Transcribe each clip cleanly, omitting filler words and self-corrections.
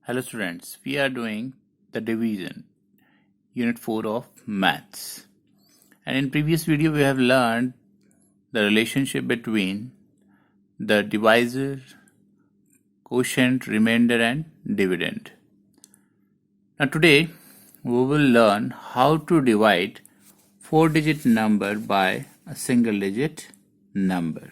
Hello students, we are doing the division, unit 4 of maths. And in previous video we have learned the relationship between the divisor, quotient, remainder and dividend. Now today we will learn how to divide 4-digit number by a single digit number.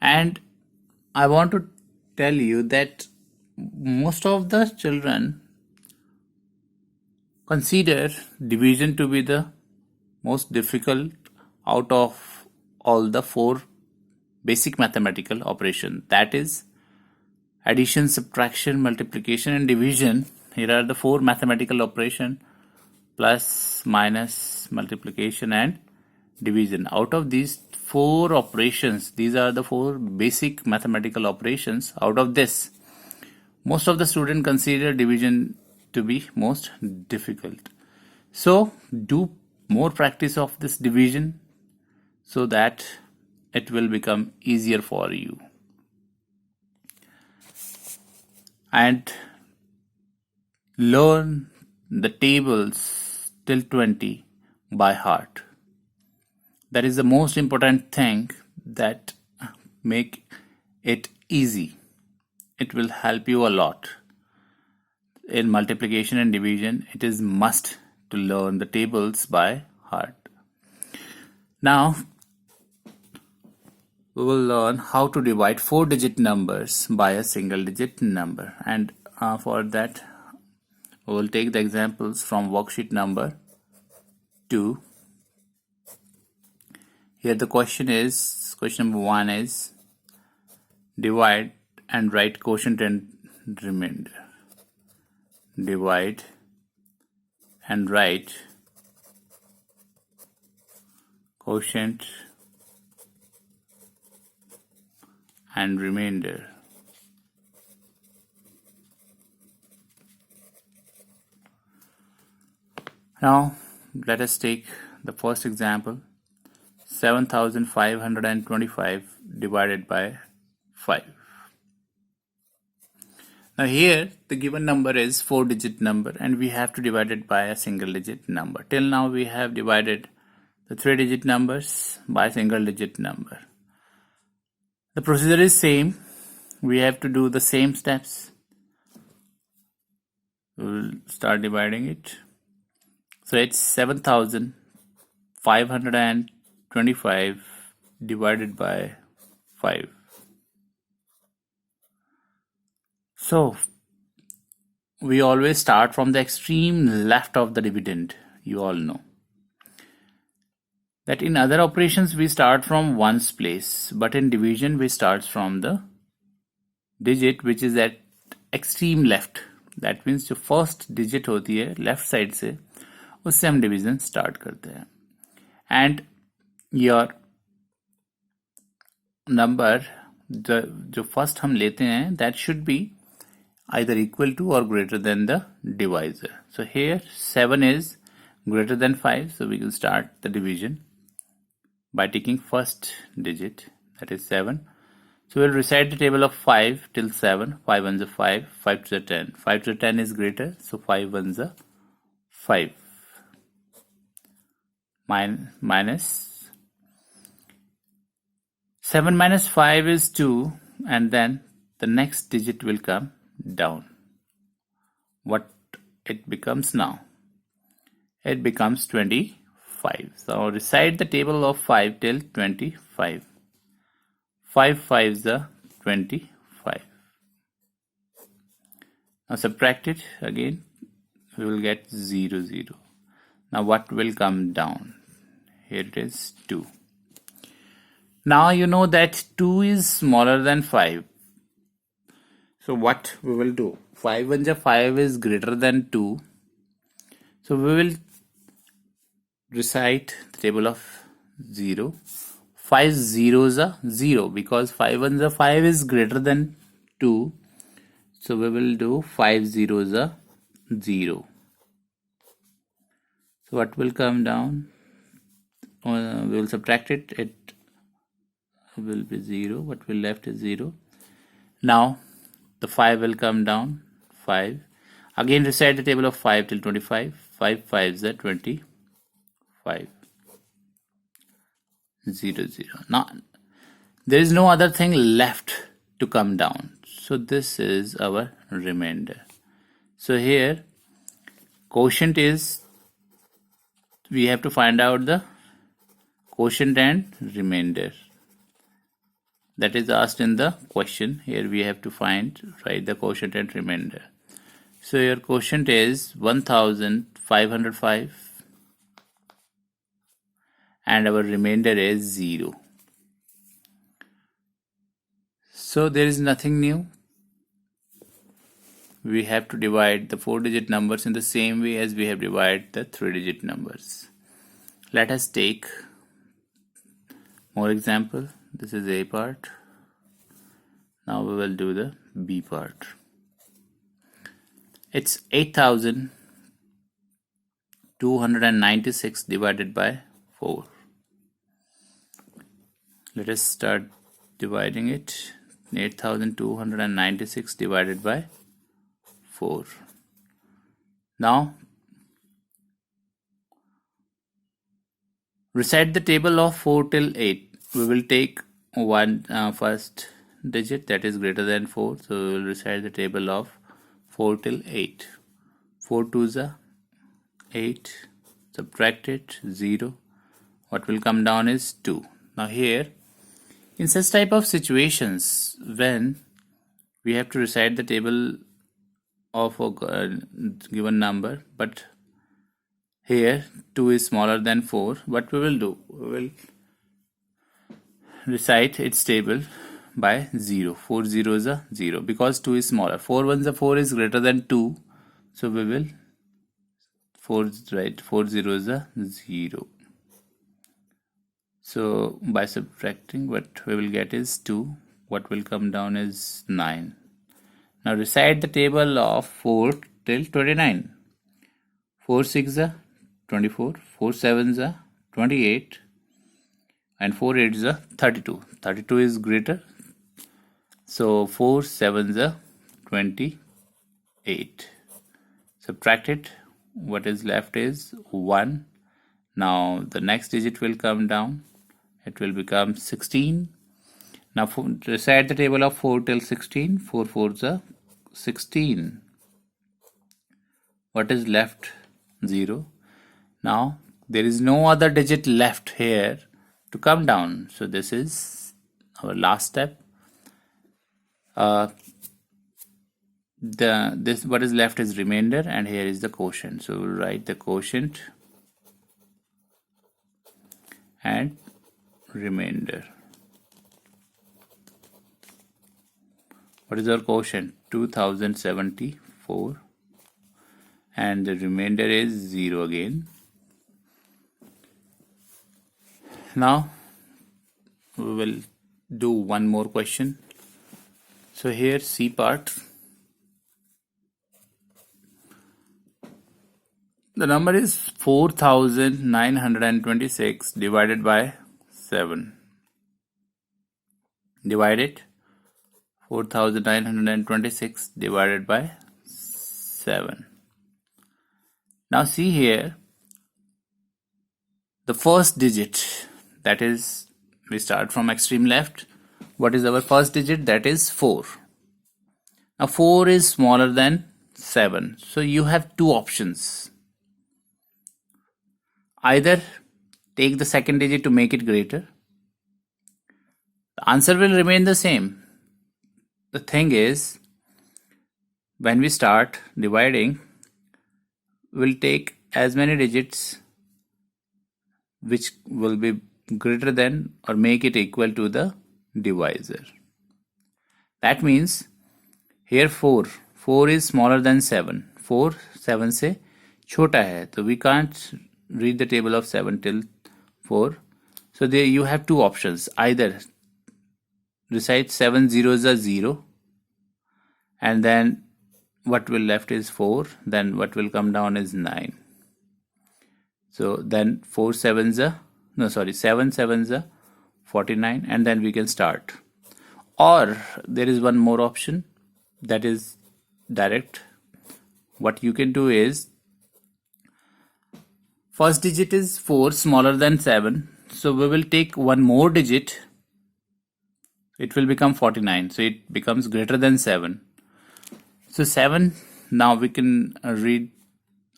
And I want to tell you that most of the children consider division to be the most difficult out of all the 4 basic mathematical operations. That is addition, subtraction, multiplication and division. Here are the 4 mathematical operations: plus, minus, multiplication and division. Out of these 4 operations, these are the 4 basic mathematical operations. Out of this, most of the students consider division to be most difficult. So do more practice of this division so that it will become easier for you. And learn the tables till 20 by heart. That is the most important thing that make it easy. It will help you a lot. In multiplication and division, it is must to learn the tables by heart. Now, we will learn how to divide 4-digit numbers by a single-digit number. And for that, we will take the examples from worksheet number 2. Here the question number 1 is divide and write quotient and remainder. Divide and write quotient and remainder. Now let us take the first example: 7,525 divided by 5. Now here the given number is 4-digit number and we have to divide it by a single digit number. Till now we have divided the 3-digit numbers by single digit number. The procedure is same. We have to do the same steps. We will start dividing it. So it's 7,525 divided by 5. So we always start from the extreme left of the dividend. You all know that in other operations we start from ones place, but in division we start from the digit which is at extreme left. That means जो first digit होती है left side से, उससे हम division start करते हैं. And your number जो first हम लेते हैं, that should be either equal to or greater than the divisor. So here 7 is greater than 5, so we will start the division by taking first digit, that is 7. So we'll recite the table of 5 till 7. 5 ones are 5, 5 to the 10. 5 to the 10 is greater, so 5 ones are 5. Minus 7 minus 5 is 2, and then the next digit will come down. What it becomes now? It becomes 25. So recite the table of 5 till 25. 5 5s are 25. Now subtract it again. We will get 0 0. Now what will come down? Here it is 2. Now you know that 2 is smaller than 5. So what we will do? 5 ones are 5 is greater than 2. So we will recite the table of 0. 5 zeros are 0 because 5 ones are 5 is greater than 2. So we will do 5 zeros are 0. So what will come down? We will subtract it. It will be 0. What will left is 0. Now the 5 will come down. 5. Again recite the table of 5 till 25. 5 5s are 25. 0 0. Now there is no other thing left to come down. So this is our remainder. So here quotient is, we have to find out the quotient and remainder. That is asked in the question. Here we have to write the quotient and remainder. So your quotient is 1505 and our remainder is 0. So there is nothing new. We have to divide the 4-digit numbers in the same way as we have divided the 3-digit numbers. Let us take more example. This is A part. Now we will do the B part. It's 8,296 divided by 4. Let us start dividing it. 8,296 divided by 4. Now recite the table of 4 till 8. We will take one first digit that is greater than 4. So we will recite the table of 4 till 8. 4 2s are 8. Subtract it, 0. What will come down is 2. Now here, in such type of situations, when we have to recite the table of a given number, but here 2 is smaller than 4, what we will do? We will recite its table by 0. 4 zeros are 0 because 2 is smaller. 4 1s are 4 is greater than 2. So we will 4 zeros are 0. So by subtracting, what we will get is 2. What will come down is 9. Now recite the table of 4 till 29. 4 6 are 24. 4 7s are 28. And 4 8s are 32. 32 is greater. So 4 7s are 28. Subtract it. What is left is 1. Now the next digit will come down. It will become 16. Now recite the table of 4 till 16. 4 4s are 16. What is left? 0. Now there is no other digit left here to come down. So this is our last step. What is left is remainder, and here is the quotient. So we'll write the quotient and remainder. What is our quotient? 2074, and the remainder is 0 again. Now we will do one more question. So here C part. The number is 4,926 divided by 7. Divide it. 4,926 divided by 7. Now see here, the first digit, that is, we start from extreme left. What is our first digit? That is 4. Now 4 is smaller than 7. So you have two options. Either take the second digit to make it greater. The answer will remain the same. The thing is, when we start dividing, we'll take as many digits which will be greater than or make it equal to the divisor. That means here 4 is smaller than 7. 4 7 से छोटा है, so we can't read the table of 7 till 4. So there you have two options. Either recite 7 zeros are 0, and then what will left is 4, then what will come down is 9. So then 7 sevens are 49, and then we can start. Or there is one more option, that is direct what you can do is, first digit is 4 smaller than 7. So we will take one more digit. It will become 49. So it becomes greater than 7. So 7, now we can read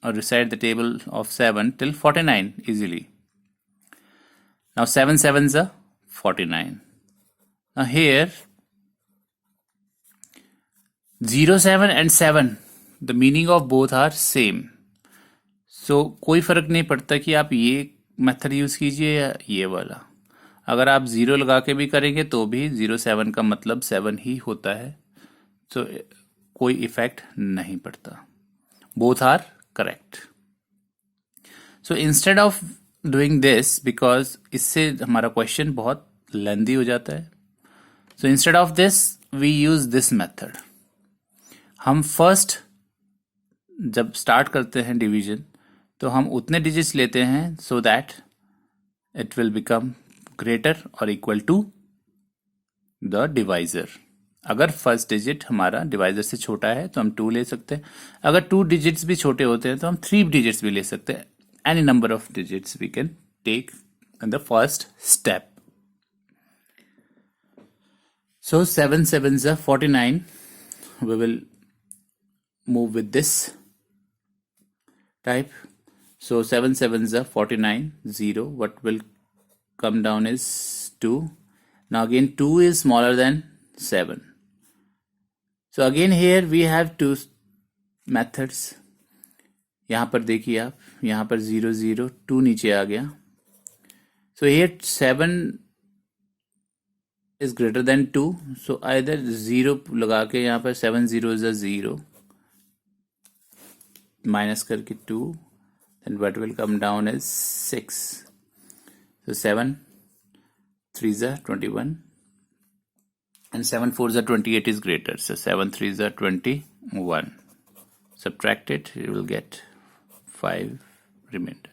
or recite the table of 7 till 49 easily. Now 7 sevens are 49. Now here 0, 7 and 7, the meaning of both are same. So कोई फर्क नहीं पड़ता कि आप ये method use कीजिए या ये वाला. अगर आप 0 लगा के भी करेंगे तो भी 0, 7 का मतलब 7 ही होता है. तो कोई इफेक्ट नहीं पड़ता. Both are correct. So instead of doing this, because इससे हमारा क्वेश्चन बहुत लेंदी हो जाता है, so instead of this we use this method. हम फर्स्ट जब स्टार्ट करते हैं डिवीजन तो हम उतने डिजिट्स लेते हैं so that it will become greater और इक्वल टू द डिवाइजर. अगर फर्स्ट डिजिट हमारा डिवाइजर से छोटा है तो हम 2 ले सकते हैं. अगर 2 डिजिट्स भी छोटे होते हैं तो हम 3 डिजिट्स भी ले सकते हैं. Any number of digits we can take in the first step. So 7 sevens are 49. We will move with this type. So 7 sevens are 49. 0. What will come down is 2. Now again 2 is smaller than 7. So again here we have 2 methods. यहाँ पर देखिए आप, यहाँ पर 0 0 2 नीचे आ गया. So here 7 is greater than 2. So either 0 लगा के यहाँ पर 7 zeros are 0 minus करके 2, then what will come down is 6. So 7 3s are 21 and 7 4s are 28 is greater. So 7 3s are 21. Subtract it, you will get 5 remainder.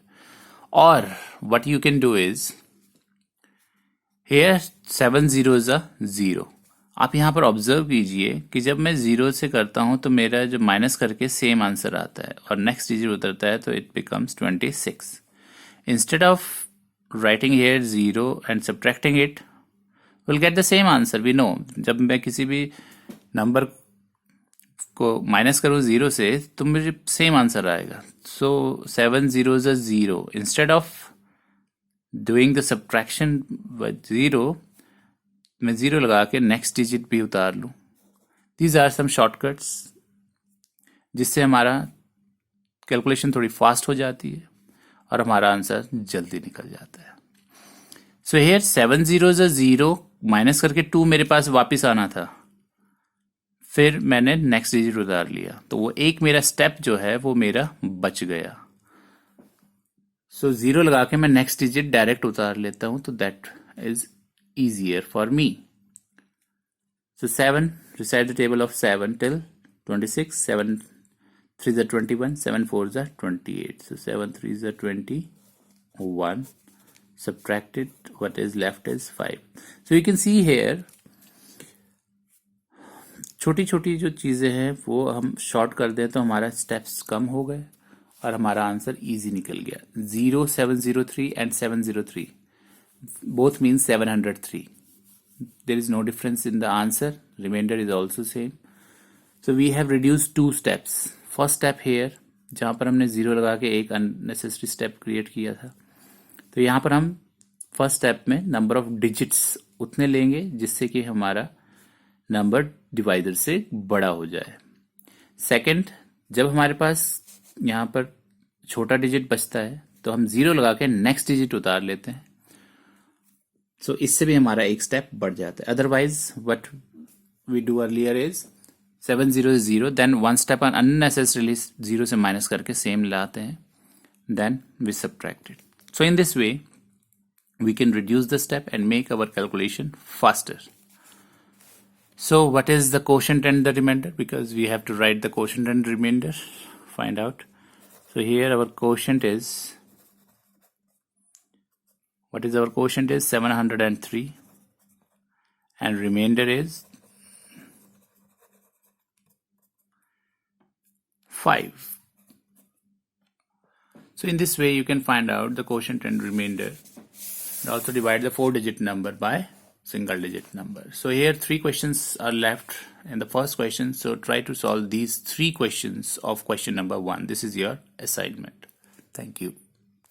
Or what you can do is, here 7 zeros are 0. आप यहाँ पर observe कीजिए कि जब मैं 0 से करता हूँ तो मेरा जो माइनस करके सेम आंसर आता है और नेक्स्ट डिजिट उतरता है तो it becomes 26. Instead of writing here 0 and subtracting it, will get the same answer. We know जब मैं किसी भी नंबर को माइनस करूँ 0 से तो मुझे सेम आंसर आएगा. सो 7 zeros are 0. Instead of doing the subtraction with 0, मैं 0 लगा के नेक्स्ट डिजिट भी उतार लूं. दीज आर सम शॉर्टकट्स जिससे हमारा कैलकुलेशन थोड़ी फास्ट हो जाती है और हमारा आंसर जल्दी निकल जाता है. So here 7 zeros are 0 minus करके 2 मेरे पास वापस आना था, फिर मैंने नेक्स्ट डिजिट उतार लिया तो वो एक मेरा स्टेप जो है वो मेरा बच गया. सो 0 लगा के मैं नेक्स्ट डिजिट डायरेक्ट उतार लेता हूं तो that is easier for me. So 7, recite the table of 7 till 26. 7 3s are 21, 7 4s are 28. So 7 3s are 21. Subtract it, what is left is 5. So you can see here, छोटी छोटी जो चीज़ें हैं वो हम शॉर्ट कर दें तो हमारा स्टेप्स कम हो गए और हमारा आंसर इजी निकल गया. 0 703 and 703 both means 703. There is no difference in the answer. Remainder is also same. So we have reduced 2 steps. First step here, जहाँ पर हमने 0 लगा के एक unnecessary step create किया था, तो यहाँ पर हम फर्स्ट स्टेप में नंबर ऑफ डिजिट्स उतने लेंगे जिससे कि हमारा नंबर डिवाइडर से बड़ा हो जाए. सेकंड, जब हमारे पास यहाँ पर छोटा डिजिट बचता है तो हम 0 लगा के नेक्स्ट डिजिट उतार लेते हैं. सो इससे भी हमारा एक स्टेप बढ़ जाता है. Otherwise what we do earlier is 7 0 0, then one step unnecessarily 0 से माइनस करके सेम लाते हैं, then we subtract it. So in this way we can reduce the step and make our calculation faster. So what is the quotient and the remainder? Because we have to write the quotient and remainder. Find out. So here our quotient is, what is our quotient is 703 and remainder is 5. So in this way you can find out the quotient and remainder, and also divide the 4-digit number by single digit number. So here 3 questions are left in the first question, so try to solve these 3 questions of question number 1. This is your assignment. Thank you.